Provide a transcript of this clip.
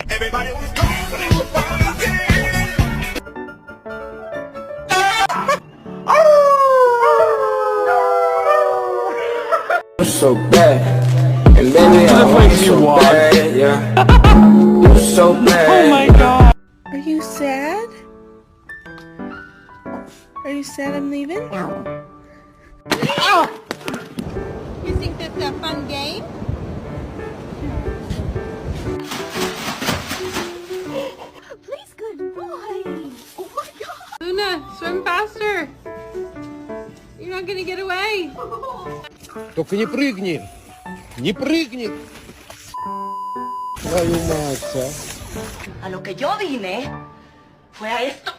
Everybody was talking about it. You're so bad, and baby, I want you so bad, yeah. You're so bad. Oh my god. Are you sad? Are you sad I'm leaving? You think this is a fun game? Please, good boy. Oh my god. Luna, swim faster. You're not gonna get away. Только не прыгни! Не прыгни! Твою мать, а? A lo que yo vine fue a esto.